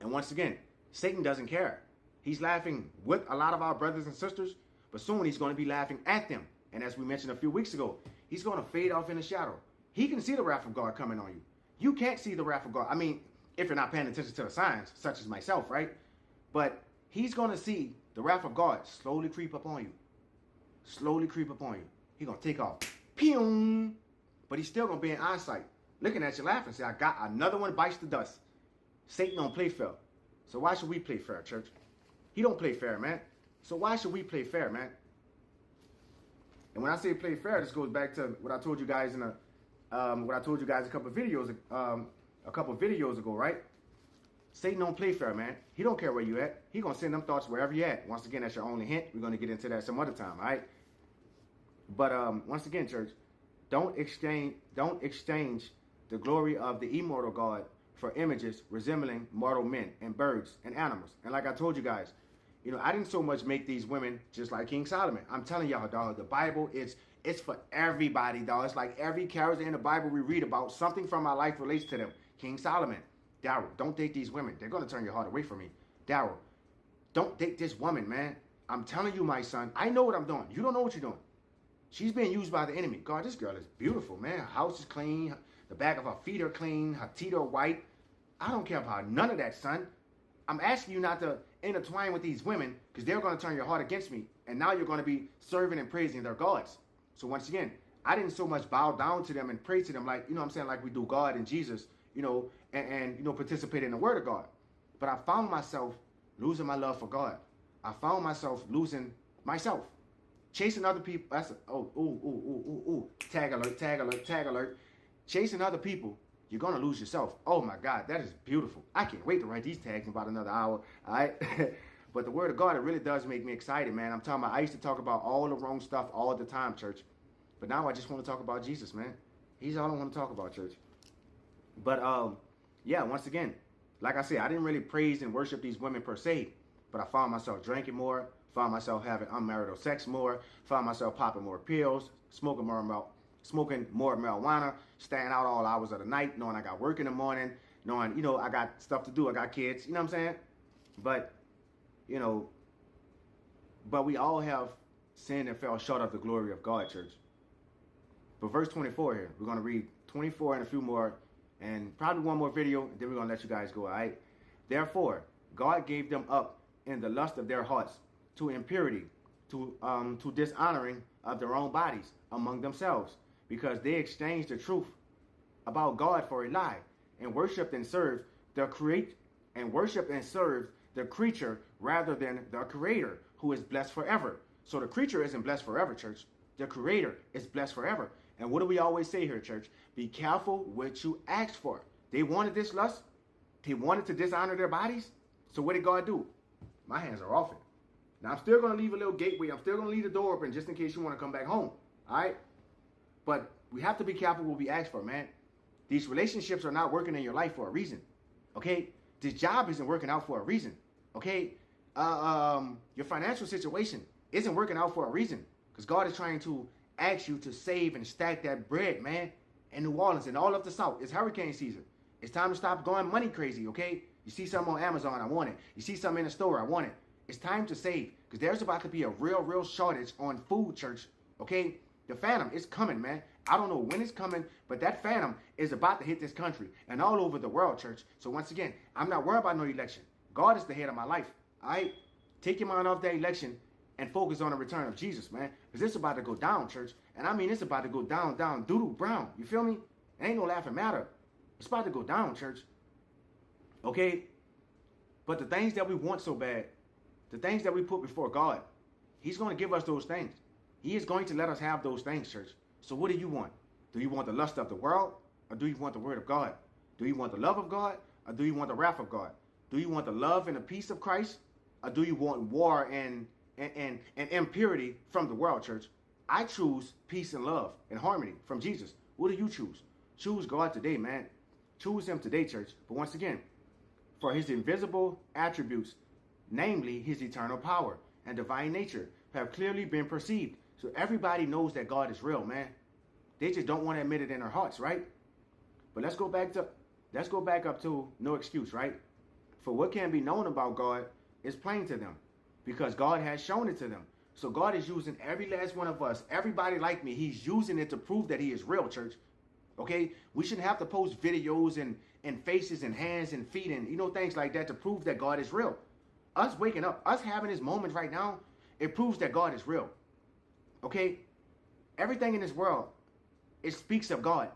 And once again, Satan doesn't care. He's laughing with a lot of our brothers and sisters, but soon he's going to be laughing at them. And as we mentioned a few weeks ago, he's going to fade off in the shadow. He can see the wrath of God coming on you. You can't see the wrath of God. I mean, if you're not paying attention to the signs, such as myself, right? But he's going to see the wrath of God slowly creep up on you. Slowly creep up on you. He's going to take off. Pew! But he's still going to be in eyesight, looking at you laughing. Say, I got another one bites the dust. Satan don't play fair. So why should we play fair, church? He don't play fair, man. So why should we play fair, man? And when I say play fair, this goes back to what I told you guys in a couple of videos ago, right? Satan don't play fair, man. He don't care where you at. He gonna send them thoughts wherever you at. Once again, that's your only hint. We're gonna get into that some other time, all right? But once again, church, don't exchange the glory of the immortal God for images resembling mortal men and birds and animals. And like I told you guys, you know, I didn't so much make these women just like King Solomon. I'm telling y'all, dog, the Bible it's for everybody, dog. It's like every character in the Bible we read about, something from my life relates to them. King Solomon, Daryl, don't date these women. They're going to turn your heart away from me. Daryl, don't date this woman, man. I'm telling you, my son, I know what I'm doing. You don't know what you're doing. She's being used by the enemy. God, this girl is beautiful, man. Her house is clean. The back of her feet are clean. Her teeth are white. I don't care about none of that, son. I'm asking you not to intertwine with these women because they're going to turn your heart against me. And now you're going to be serving and praising their gods. So once again, I didn't so much bow down to them and pray to them like, you know what I'm saying, like we do God and Jesus, you know, and you know, participate in the word of God. But I found myself losing my love for God. I found myself losing myself. Chasing other people. That's tag alert, tag alert, tag alert. Chasing other people, you're going to lose yourself. Oh my God, that is beautiful. I can't wait to write these tags in about another hour. All right. But the word of God, it really does make me excited, man. I'm talking about, I used to talk about all the wrong stuff all the time, church. But now I just want to talk about Jesus, man. He's all I want to talk about, church. But yeah, once again, like I said, I didn't really praise and worship these women per se, but I found myself drinking more, found myself having unmarital sex more, found myself popping more pills, smoking more marijuana, staying out all hours of the night, knowing I got work in the morning, knowing, you know, I got stuff to do, I got kids, you know what I'm saying? But, you know, but we all have sinned and fell short of the glory of God, church. But verse 24 here, we're going to read 24 and a few more, and probably one more video, and then we're going to let you guys go, all right? Therefore, God gave them up in the lust of their hearts to impurity, to dishonoring of their own bodies among themselves, because they exchanged the truth about God for a lie, and worshipped and served the creature rather than the Creator, who is blessed forever. So the creature isn't blessed forever, church. The Creator is blessed forever. And what do we always say here, church? Be careful what you ask for. They wanted this lust. They wanted to dishonor their bodies. So what did God do? My hands are off it. Now, I'm still going to leave a little gateway. I'm still going to leave the door open just in case you want to come back home. All right? But we have to be careful what we ask for, man. These relationships are not working in your life for a reason. Okay? This job isn't working out for a reason. Okay? Your financial situation isn't working out for a reason. Because God is trying to ask you to save and stack that bread, man. In New Orleans and all of the South. It's hurricane season. It's time to stop going money crazy, okay? You see something on Amazon, I want it. You see something in the store, I want it. It's time to save. Because there's about to be a real shortage on food, church. Okay? The phantom is coming, man. I don't know when it's coming, but that phantom is about to hit this country and all over the world, church. So once again, I'm not worried about no election. God is the head of my life. All right? Take your mind off that election and focus on the return of Jesus, man. Because it's about to go down, church. And I mean, it's about to go down, doo-doo brown. You feel me? It ain't no laughing matter. It's about to go down, church. Okay? But the things that we want so bad, the things that we put before God, He's going to give us those things. He is going to let us have those things, church. So what do you want? Do you want the lust of the world? Or do you want the word of God? Do you want the love of God? Or do you want the wrath of God? Do you want the love and the peace of Christ? Or do you want war and impurity from the world, church? I choose peace and love and harmony from Jesus. What do you choose? Choose God today, man. Choose Him today, church. But once again, for His invisible attributes, namely His eternal power and divine nature, have clearly been perceived. So everybody knows that God is real, man. They just don't want to admit it in their hearts, right? But let's go back up to no excuse, right? For what can be known about God is plain to them, because God has shown it to them. So God is using every last one of us, everybody like me, he's using it to prove that he is real, church. Okay? We shouldn't have to post videos and faces and hands and feet and, things like that to prove that God is real. Us waking up, us having this moment right now, it proves that God is real. Okay? Everything in this world, it speaks of God.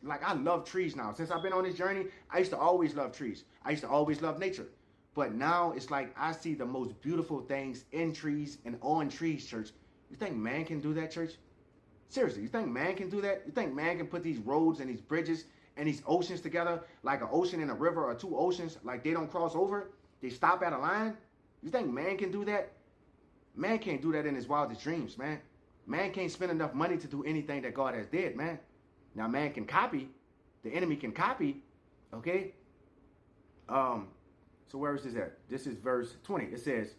Like, I love trees now. Since I've been on this journey, I used to always love trees. I used to always love nature. But now it's like I see the most beautiful things in trees and on trees, church. You think man can do that, church? Seriously, you think man can do that? You think man can put these roads and these bridges and these oceans together, like an ocean and a river or two oceans, like they don't cross over? They stop at a line? You think man can do that? Man can't do that in his wildest dreams, man. Man can't spend enough money to do anything that God has did, man. Now, man can copy. The enemy can copy, okay? So where is this at? This is verse 20. It says,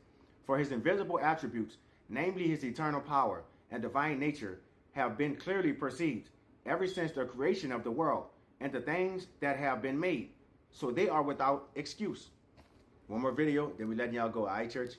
for his invisible attributes, namely his eternal power and divine nature, have been clearly perceived ever since the creation of the world and the things that have been made. So they are without excuse. One more video, then we letting y'all go. All right, church?